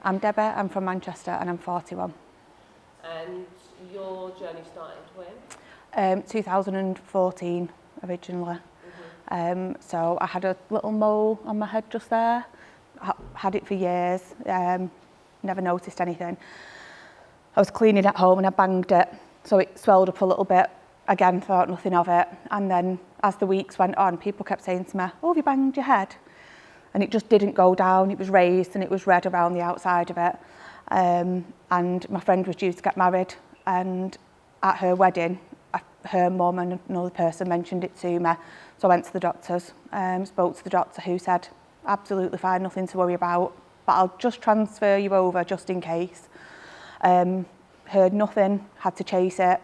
I'm Debi, I'm from Manchester and I'm 41. And your journey started when? 2014 originally. So I had a little mole on my head just there. Had it for years, never noticed anything. I was cleaning at home and I banged it, so it swelled up a little bit. Again, thought nothing of it. And then as the weeks went on, people kept saying to me, "Oh, have you banged your head?" And it just didn't go down. It was raised and it was red around the outside of it. And my friend was due to get married, and at her wedding, her mum and another person mentioned it to me. So I went to the doctors, spoke to the doctor, who said, absolutely fine, nothing to worry about, but I'll just transfer you over just in case. Heard nothing, had to chase it.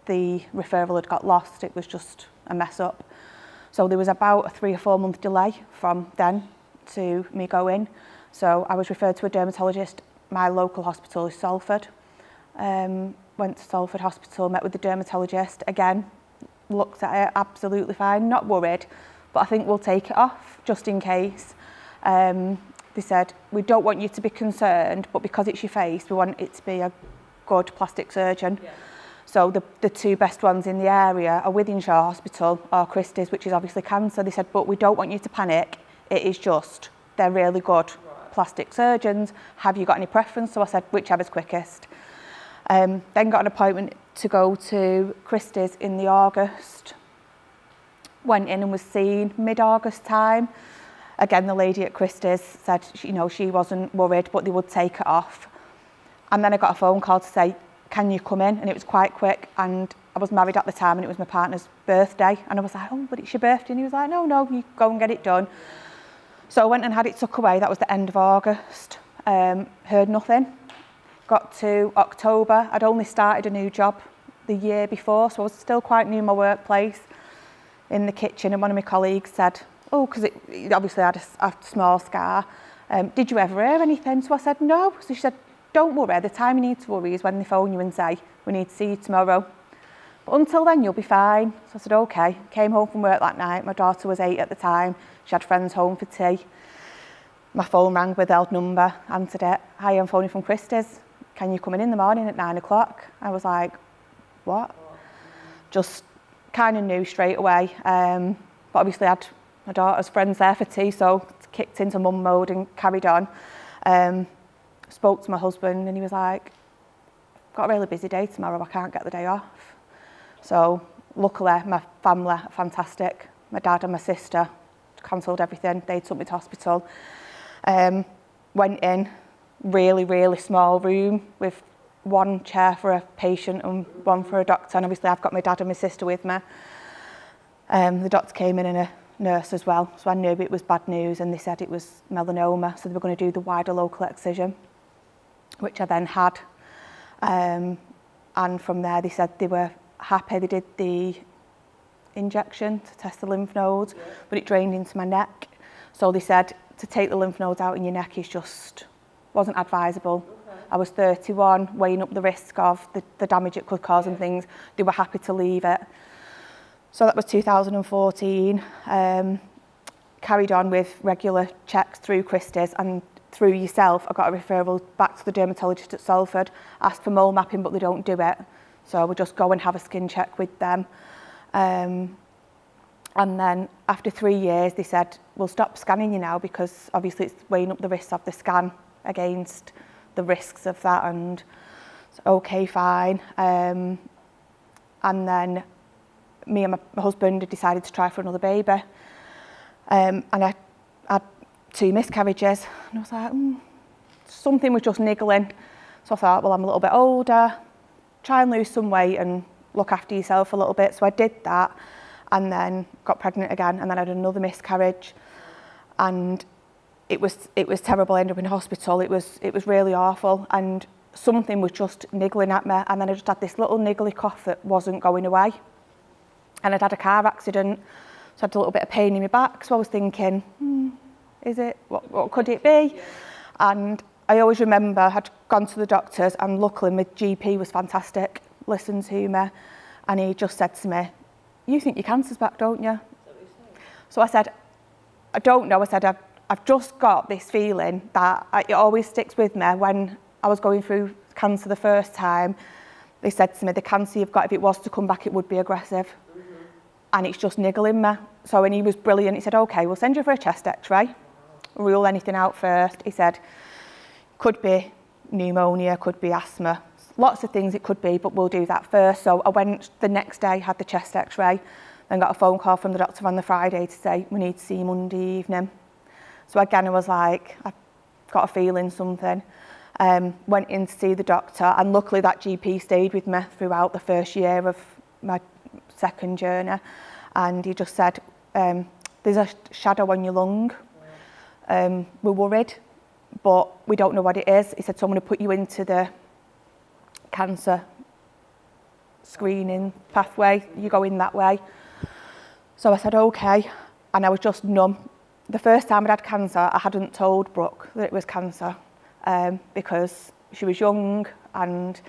The referral had got lost, it was just a mess up. So there was about a 3 or 4 month delay from then to me going. So I was referred to a dermatologist. My local hospital is Salford. Went to Salford Hospital, met with the dermatologist. Again, looked at it, absolutely fine, not worried, but I think we'll take it off just in case. They said, we don't want you to be concerned, but because it's your face, we want it to be a good plastic surgeon. Yeah. So the two best ones in the area are Wythenshawe Hospital or Christie's, which is obviously cancer. They said, but we don't want you to panic. It is just, they're really good plastic surgeons. Have you got any preference? So I said, whichever's quickest. Then got an appointment to go to Christie's in the August. Went in and was seen mid-August time. Again, the lady at Christie's said, she wasn't worried, but they would take it off. And then I got a phone call to say, can you come in? And it was quite quick, and I was married at the time and it was my partner's birthday, and I was like, oh, but it's your birthday. And he was like, no, you go and get it done. So I went and had it took away. That was the end of August. Heard nothing. Got to October. I'd only started a new job the year before, so I was still quite new in my workplace, in the kitchen, and one of my colleagues said, oh, because it obviously had a small scar, did you ever hear anything? So I said, no. So she said, don't worry, the time you need to worry is when they phone you and say, we need to see you tomorrow. But until then, you'll be fine. So I said, okay. Came home from work that night. My daughter was 8 at the time. She had friends home for tea. My phone rang with the old number, answered it. Hi, I'm phoning from Christie's. Can you come in the morning at 9 o'clock? I was like, what? Just kind of knew straight away. But obviously I had my daughter's friends there for tea, so kicked into mum mode and carried on. Spoke to my husband and he was like, got a really busy day tomorrow, I can't get the day off. So luckily my family are fantastic. My dad and my sister cancelled everything. They took me to hospital. Went in, really small room with one chair for a patient and one for a doctor. And obviously I've got my dad and my sister with me. The doctor came in and a nurse as well. So I knew it was bad news, and they said it was melanoma. So they were going to do the wider local excision, which I then had. And from there they said they were happy. They did the injection to test the lymph nodes, but it drained into my neck. So they said to take the lymph nodes out in your neck is just wasn't advisable. Okay. I was 31, weighing up the risk of the damage it could cause and things. They were happy to leave it. So that was 2014. Carried on with regular checks through Christie's, and through yourself, I got a referral back to the dermatologist at Salford. Asked for mole mapping, but they don't do it. So I would just go and have a skin check with them. And then after 3 years, they said, we'll stop scanning you now because obviously it's weighing up the risks of the scan against the risks of that, and it's okay, fine. And then me and my husband had decided to try for another baby. And I had 2 miscarriages, and I was like, something was just niggling. So I thought, well, I'm a little bit older, try and lose some weight and look after yourself a little bit. So I did that, and then got pregnant again, and then I had another miscarriage, and it was terrible. I ended up in hospital. It was really awful, and something was just niggling at me, and then I just had this little niggly cough that wasn't going away. And I'd had a car accident, so I had a little bit of pain in my back. So I was thinking, is it? What could it be? Yeah. And I always remember I'd gone to the doctors, and luckily my GP was fantastic, listened to me, and he just said to me, you think your cancer's back, don't you? So I said, I don't know. I said, I I've just got this feeling that it always sticks with me. When I was going through cancer the first time, they said to me, the cancer you've got, if it was to come back, it would be aggressive. And it's just niggling me. So, and he was brilliant. He said, okay, we'll send you for a chest x-ray, rule anything out first. He said, could be pneumonia, could be asthma, lots of things it could be, but we'll do that first. So I went the next day, had the chest x-ray, then got a phone call from the doctor on the Friday to say, we need to see you Monday evening. So again, I was like, I've got a feeling something. Went in to see the doctor, and luckily that GP stayed with me throughout the first year of my second journey, and he just said, there's a shadow on your lung. We're worried, but we don't know what it is. He said, so I'm going to put you into the cancer screening pathway, you go in that way. So I said, okay, and I was just numb. The first time I'd had cancer, I hadn't told Brooke that it was cancer, because she was young and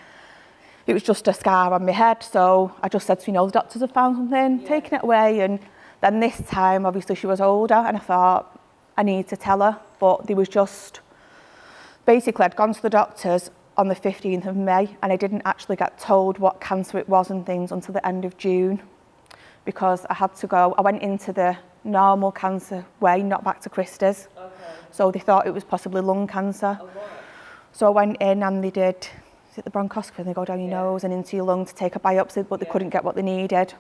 it was just a scar on my head. So I just said to the doctors have found something, taken it away. And then this time, obviously she was older, and I thought, I need to tell her. But there was just, basically I'd gone to the doctors on the 15th of May, and I didn't actually get told what cancer it was and things until the end of June, because I had to go, I went into the normal cancer way, not back to Christie's. Okay. So they thought it was possibly lung cancer. Oh, wow. So I went in and they did, is it the bronchoscopy? And they go down your nose and into your lung to take a biopsy, but they couldn't get what they needed.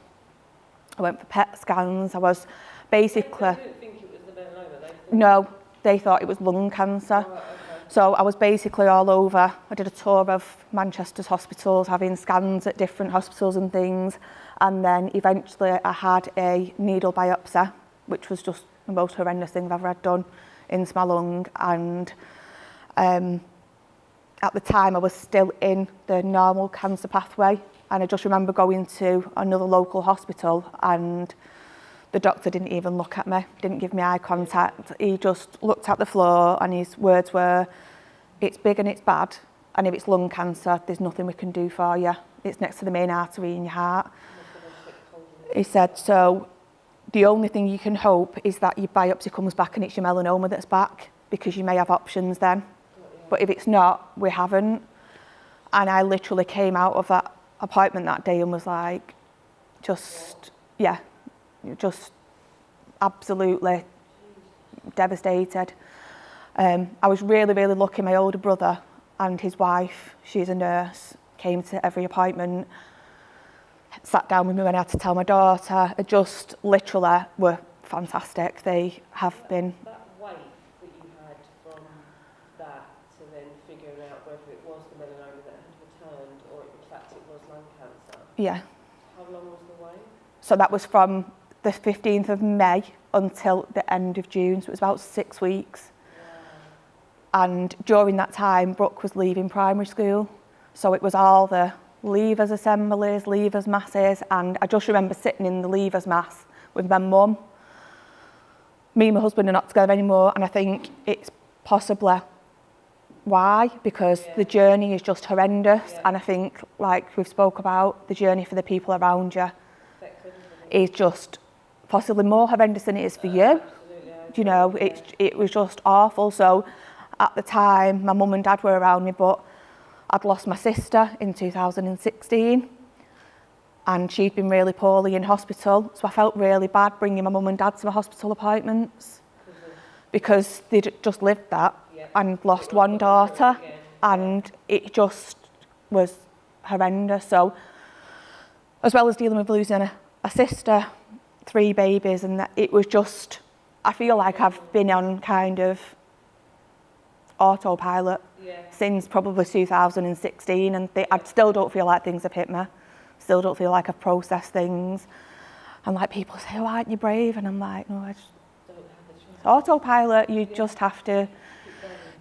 I went for PET scans. I was basically... They didn't think it was the melanoma? No, they thought it was lung cancer. Oh, right, okay. So I was basically all over. I did a tour of Manchester's hospitals, having scans at different hospitals and things. And then eventually I had a needle biopsy, which was just the most horrendous thing I've ever had done, into my lung. And at the time I was still in the normal cancer pathway, and I just remember going to another local hospital, and the doctor didn't even look at me, didn't give me eye contact. He just looked at the floor, and his words were, it's big and it's bad, and if it's lung cancer, there's nothing we can do for you. It's next to the main artery in your heart. He said, so the only thing you can hope is that your biopsy comes back and it's your melanoma that's back, because you may have options then. But if it's not, we haven't. And I literally came out of that appointment that day and was like, just absolutely devastated. I was really, really lucky. My older brother and his wife, she's a nurse, came to every appointment, sat down with me when I had to tell my daughter. It just literally were fantastic. They have been. That weight that you had from that to then figuring out whether it was the melanoma that had returned or in fact it was lung cancer. Yeah. How long was the wait? So that was from the 15th of May until the end of June. So it was about 6 weeks. Wow. And during that time, Brooke was leaving primary school. So it was all the leavers assemblies, leavers masses, and I just remember sitting in the leavers mass with my mum. Me and my husband are not together anymore, and I think it's possibly why, because the journey is just horrendous, and I think, like we've spoke about, the journey for the people around you is just possibly more horrendous than it is for you. You know, it was just awful. So at the time, my mum and dad were around me, but I'd lost my sister in 2016, and she'd been really poorly in hospital, so I felt really bad bringing my mum and dad to my hospital appointments because they'd just lived that and lost one daughter, and it just was horrendous. So as well as dealing with losing a sister, 3 babies, and it was just, I feel like I've been on kind of autopilot since probably 2016, and I still don't feel like things have hit me. Still don't feel like I've processed things. And like people say, why aren't you brave? And I'm like, no, I just don't have the choice. Autopilot, you just have to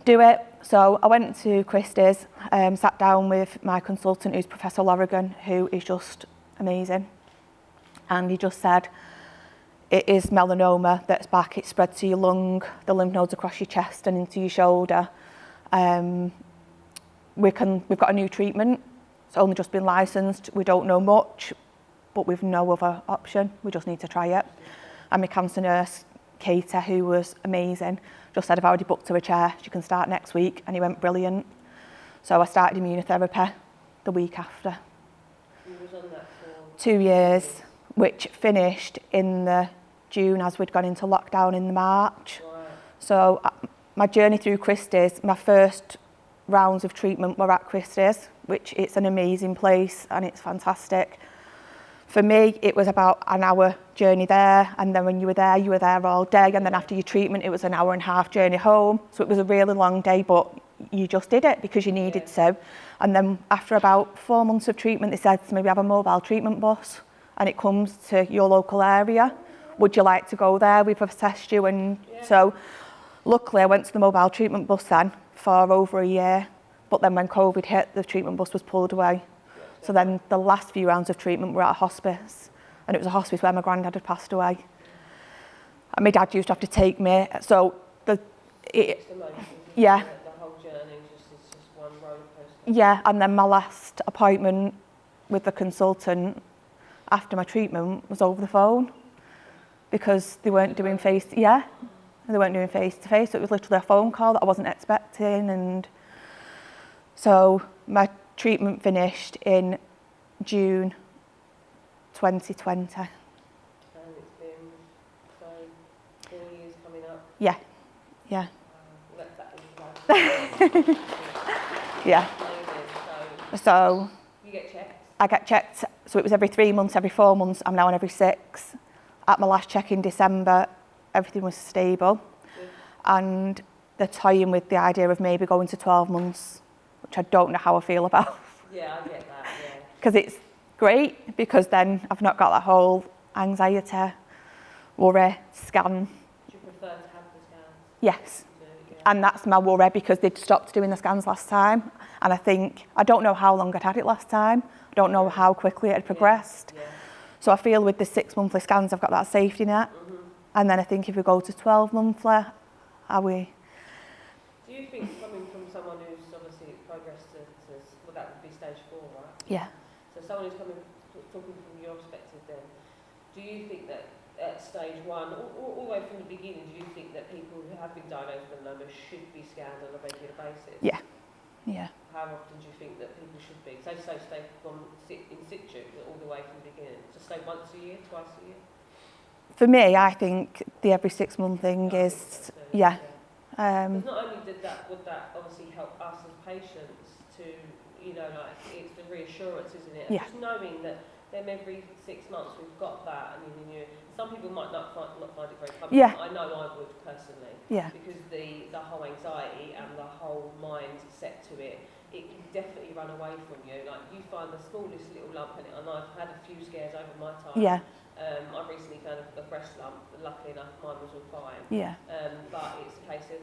do it. So I went to Christie's, sat down with my consultant, who's Professor Lorrigan, who is just amazing. And he just said, it is melanoma that's back. It's spread to your lung, the lymph nodes across your chest and into your shoulder. We've got a new treatment. It's only just been licensed. We don't know much, but we've no other option. We just need to try it. And my cancer nurse cater, who was amazing, just said, I've already booked her a chair, she can start next week, and he went brilliant. So I started immunotherapy the week after. You was on that for 2 years, which finished in the June as we'd gone into lockdown in the March. Right. So my journey through Christie's, my first rounds of treatment were at Christie's, which it's an amazing place and it's fantastic. For me, it was about an hour journey there, and then when you were there all day, and then after your treatment, it was an hour and a half journey home. So it was a really long day, but you just did it because you needed to. And then after about 4 months of treatment, they said to me, we have a mobile treatment bus, and it comes to your local area. Would you like to go there? We've assessed you. And so luckily I went to the mobile treatment bus then for over a year. But then when COVID hit, the treatment bus was pulled away. So then the last few rounds of treatment were at a hospice. And it was a hospice where my granddad had passed away. And my dad used to have to take me. So It's emotions, yeah. The whole journey is just one roller coaster. Yeah, and then my last appointment with the consultant after my treatment was over the phone because they weren't doing they weren't doing face-to-face. So it was literally a phone call that I wasn't expecting. And so my treatment finished in June 2020. And it's been 4 years coming up. Yeah. Yeah. So you get checked? I get checked, so it was every 3 months, every 4 months. I'm now on every 6. At my last check in December, everything was stable. And they're toying with the idea of maybe going to 12 months, which I don't know how I feel about. Yeah, I get that, yeah. Because it's great, because then I've not got that whole anxiety, worry, scan. Do you prefer to have the scans? Yes. And that's my worry, because they'd stopped doing the scans last time. And I don't know how long I'd had it last time. I don't know how quickly it had progressed. Yeah. So I feel with the 6 monthly scans, I've got that safety net. And then I think if we go to 12 monthly, are we? Do you think, coming from someone who's obviously progressed to well, that would be stage 4, right? Yeah. So someone who's talking from your perspective then, do you think that at stage 1, all the way from the beginning, do you think that people who have been diagnosed with melanoma should be scanned on a regular basis? Yeah. How often do you think that people should be? So stage 1 in situ, all the way from the beginning. Just say once a year, twice a year? For me, I think the every 6 month thing is, Because not only would that obviously help us as patients to, like, it's the reassurance, isn't it? Yeah. Just knowing that them every 6 months we've got that, and some people might not find it very comfortable. Yeah. I know I would personally. Yeah. Because the whole anxiety and the whole mind set to it, it can definitely run away from you. Like, you find the smallest little lump in it, and I've had a few scares over my time. Yeah. I've recently found a breast lump. Luckily enough, mine was all fine. Yeah. But it's a case of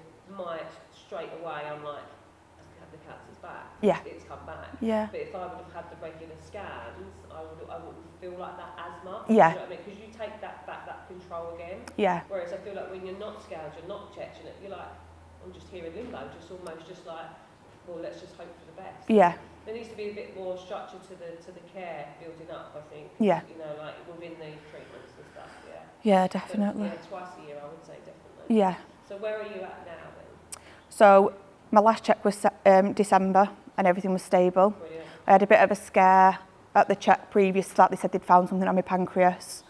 straight away, I'm like, the cancer's back. Yeah. It's come back. Yeah. But if I would have had the regular scans, I wouldn't feel like that as much. Yeah. You know what I mean? Because you take that control again. Yeah. Whereas I feel like when you're not scanned, you're not checked, you're like, I'm just here in limbo, almost like, well, let's just hope for the best. Yeah. There needs to be a bit more structure to the care building up, I think. Yeah. Like within the treatments and stuff, yeah. Yeah, definitely. But, twice a year, I would say, definitely. Yeah. So where are you at now then? So my last check was December, and everything was stable. Brilliant. I had a bit of a scare at the check previous to that. They said they'd found something on my pancreas.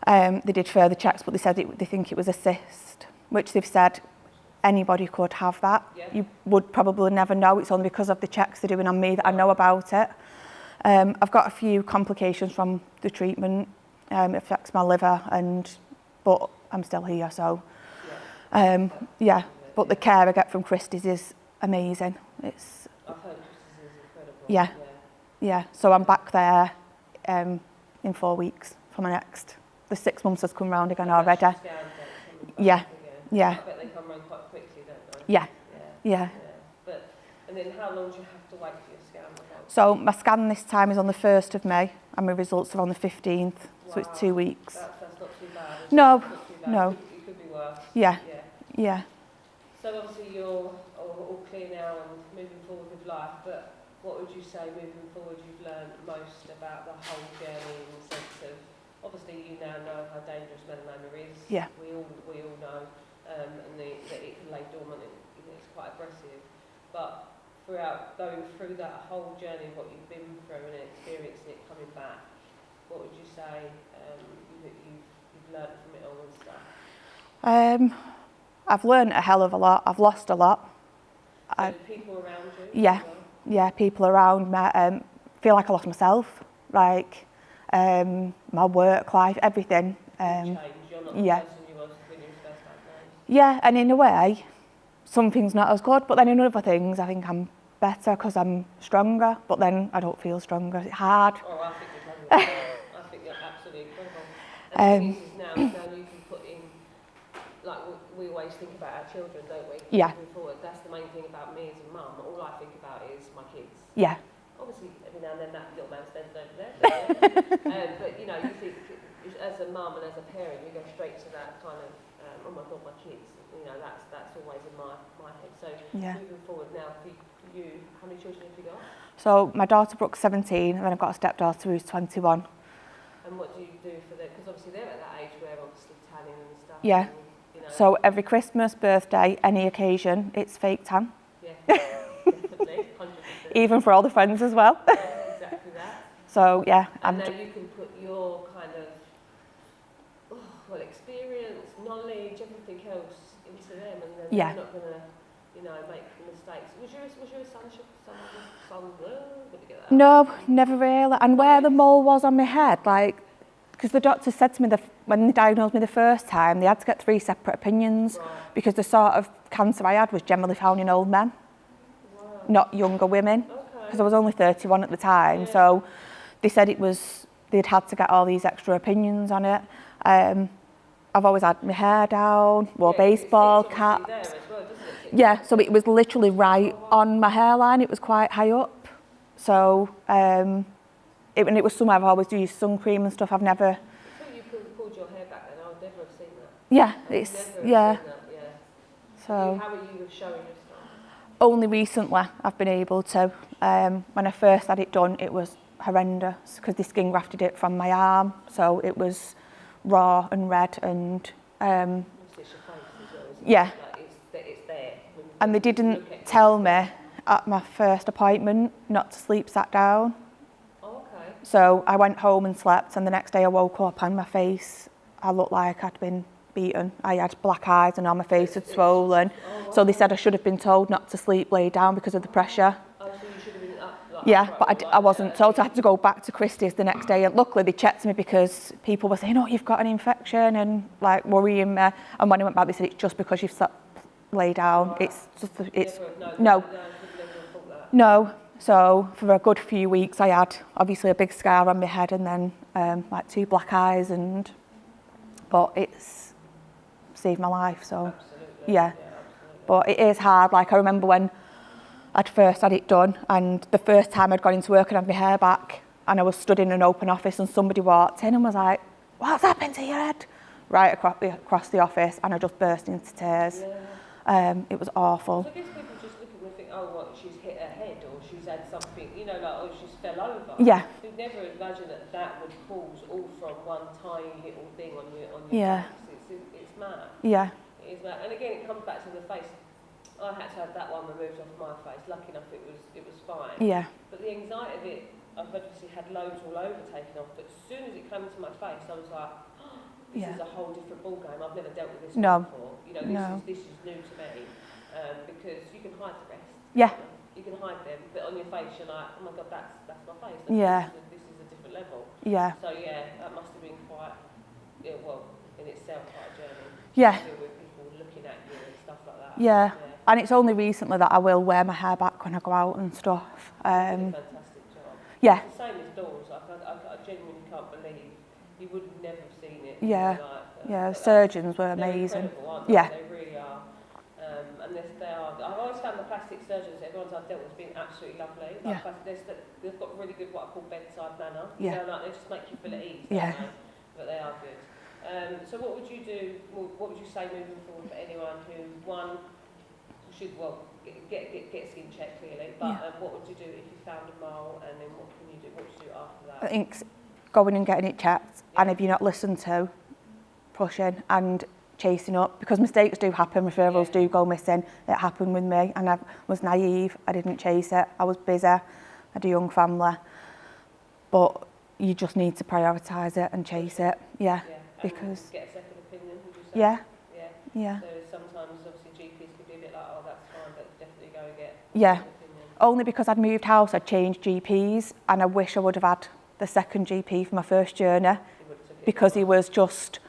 They did further checks, but they said they think it was a cyst, which they've said anybody could have that. Yeah. You would probably never know. It's only because of the checks they're doing on me that I know about it. I've got a few complications from the treatment. It affects my liver, but I'm still here, so But the care I get from Christie's is amazing. I've heard Christie's is incredible. Yeah. So I'm back there in 4 weeks for my next. The 6 months has come round again already. Yeah. I bet they come round quite quickly, don't they? Yeah. And then how long do you have to wait for your scan? So my scan this time is on the 1st of May, and my results are on the 15th. Wow. So it's 2 weeks. That's not too bad. No. It could be worse. Yeah. So obviously you're all clear now and moving forward with life, but what would you say moving forward you've learned most about the whole journey in the sense of obviously you now know how dangerous melanoma is. Yeah. We all know, and that it can lay dormant and it's quite aggressive. But throughout going through that whole journey, what you've been through and experiencing it coming back, what would you say you've learned from it all and stuff? I've learned a hell of a lot. I've lost a lot. So people around you? Yeah, as well? yeah, people around me. Feel like I lost myself, like my work life, everything. You've changed. You're not the person you was when you were first diagnosed. Yeah, and in a way, some things not as good, but then in other things, I think I'm better because I'm stronger. But then I don't feel stronger. It's hard. Oh, I think you're incredible. I think you're absolutely incredible. And the thing is now you can put in, like we always think about our children, don't we? Yeah. Moving forward, that's the main thing about me as a mum. All I think about is my kids. Yeah. Obviously, every now and then that little man stands over there. But you know, you think as a mum and as a parent, you go straight to that kind of, oh my God, my kids. You know, that's always in my head. So moving forward now, for you, how many children have you got? So my daughter Brooke's 17, and then I've got a stepdaughter who's 21. And what do you do for them? Because obviously they're at that age where obviously tanning and stuff. Yeah. And, you know, So every Christmas, birthday, any occasion, it's fake tan. Yeah, definitely, 100%. Even for all the friends as well. Yeah, exactly that. So yeah. And now you can put your kind of, experience, knowledge, everything else into them, and then they're not going to, make mistakes. Was your son? Let me get that out. No, never really. And where the mole was on my head, like, because the doctor said to me when they diagnosed me the first time, they had to get 3 separate opinions because the sort of cancer I had was generally found in old men, not younger women. Because I was only 31 at the time, so they said they'd had to get all these extra opinions on it. I've always had my hair down, wore baseball caps. There as well, doesn't it? Yeah, so it was literally right on my hairline. It was quite high up. So, it was somewhere I've always used sun cream and stuff. I've never. Until you pulled your hair back, then I would never have seen that. Yeah, Seen that, So. How are you with showing your stuff? Only recently I've been able to. When I first had it done, it was horrendous because they skin grafted it from my arm, so it was raw and red and. It's your face as well, isn't Yeah. It? Like it's there. And they didn't tell me at my first appointment not to sleep sat down. Okay. So I went home and slept, and the next day I woke up and my face, I looked like I'd been beaten. I had black eyes and all my face had swollen. Oh, wow. So they said I should have been told not to sleep lay down because of the pressure. Oh, so you should have been up. But I wasn't told. So I had to go back to Christie's the next day, and luckily they checked me because people were saying, "Oh, you've got an infection," and like worrying me. And when I went back, they said it's just because you've slept lay down. Right. It's just no. So for a good few weeks, I had obviously a big scar on my head, and then like 2 black eyes, but it's saved my life. So yeah. But it is hard. Like I remember when I'd first had it done, and the first time I'd gone into work and had my hair back, and I was stood in an open office, and somebody walked in and was like, "What's happened to your head?" Right across the office, and I just burst into tears. Yeah. It was awful. So I guess people just look and think, "Oh, what? She's hit her head, or she's had something, like, oh, she's fell over." Yeah. You'd never imagine that would cause all from one tiny little thing on your face. It's mad. Yeah. It is mad. And again, it comes back to the face. I had to have that one removed off my face. Lucky enough, it was fine. Yeah. But the anxiety of it, I've obviously had loads all over taken off. But as soon as it came to my face, I was like, this is a whole different ballgame. I've never dealt with this before. This is new to me. Because you can hide the rest. Yeah. You can hide them, but on your face, you're like, oh my God, that's my face. This is a different level. Yeah. So that must have been quite, in itself, quite a journey. Yeah. To deal with people looking at you and stuff like that. Yeah. And it's only recently that I will wear my hair back when I go out and stuff. You did a fantastic job. Yeah. It's the same as doors. I genuinely can't believe you would never have seen it. Yeah. Surgeons were amazing. Aren't Yeah. They really are. And they are. I've always found the plastic surgeons, everyone's I've dealt with, has been absolutely lovely. Like they've got really good what I call bedside manner. Yeah. They just make you feel at ease. Yeah. But they are good. So what would you do? What would you say moving forward for anyone who should get skin checked clearly? But what would you do if you found a mole, and then what can you do? What would you do after that? I think going and getting it checked and if you're not listened to, pushing and chasing up, because mistakes do happen, referrals do go missing. It happened with me, and I was naive. I didn't chase it. I was busy. I had a young family, but you just need to prioritise it and chase it. Yeah, because get a second opinion. Would you say? Yeah. So sometimes, obviously, GPs could be a bit like, oh, that's fine, but definitely go and get. Yeah. Only because I'd moved house, I'd changed GPs, and I wish I would have had the second GP for my first journey, because he was just,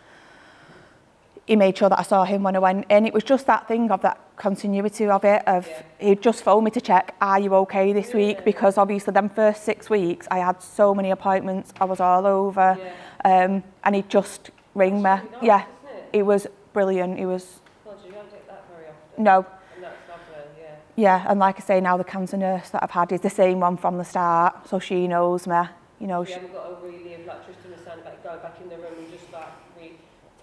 he made sure that I saw him when I went in. It was just that thing of that continuity of it, of he'd just phone me to check, are you okay this week? Because obviously them first 6 weeks, I had so many appointments, I was all over, and he'd just ring me. Really nice, it was brilliant. It was. God, you don't get that very often. No. And that's lovely, Yeah, and like I say, now the cancer nurse that I've had is the same one from the start, so she knows me. You know, you haven't got to really, like Tristan was saying, about go back in the room and just like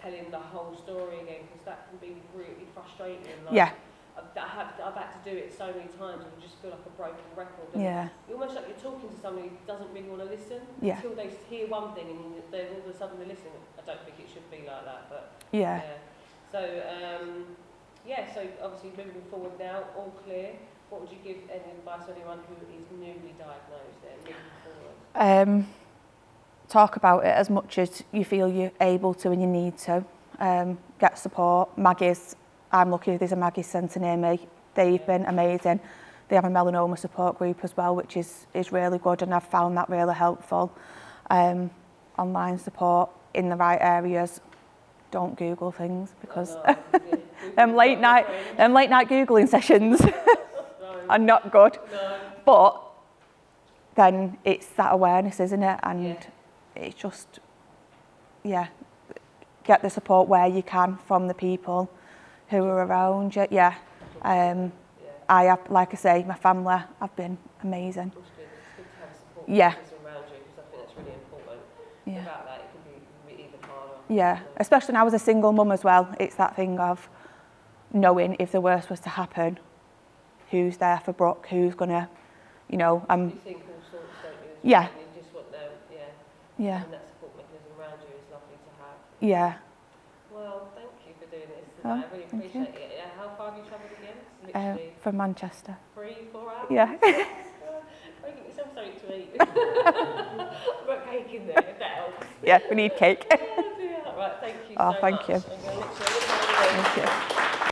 telling the whole story again, because that can be really frustrating. Like, I've had to do it so many times, and you just feel like a broken record. And you're almost like you're talking to somebody who doesn't really want to listen until they hear one thing, and then all of a sudden they listen. I don't think it should be like that, but So so obviously moving forward now, all clear. What would you give any advice to anyone who is newly diagnosed then, moving forward? Talk about it as much as you feel you're able to and you need to. Get support. Maggie's, I'm lucky there's a Maggie's centre near me. They've been amazing. They have a melanoma support group as well, which is really good, and I've found that really helpful. Online support in the right areas. Don't Google things, because them late night Googling sessions are not good. No. But then it's that awareness, isn't it? And it's just, get the support where you can from the people who are around you. I have, like I say, my family have been amazing. It's good to have support around you, because I think that's really important. Without that, it can be even harder. Especially now as a single mum as well. It's that thing of knowing if the worst was to happen, who's there for Brooke, who's gonna, you think all sorts, don't you? You just want them, and that support mechanism around you is lovely to have. Well, thank you for doing this today. I really appreciate it. How far have you travelled again? Literally from Manchester. 3-4 hours? Yeah. Go get yourself something to eat. I've got cake in there, if that helps. Yeah, we need cake. Right, thank you so much. Thank you. Thank you.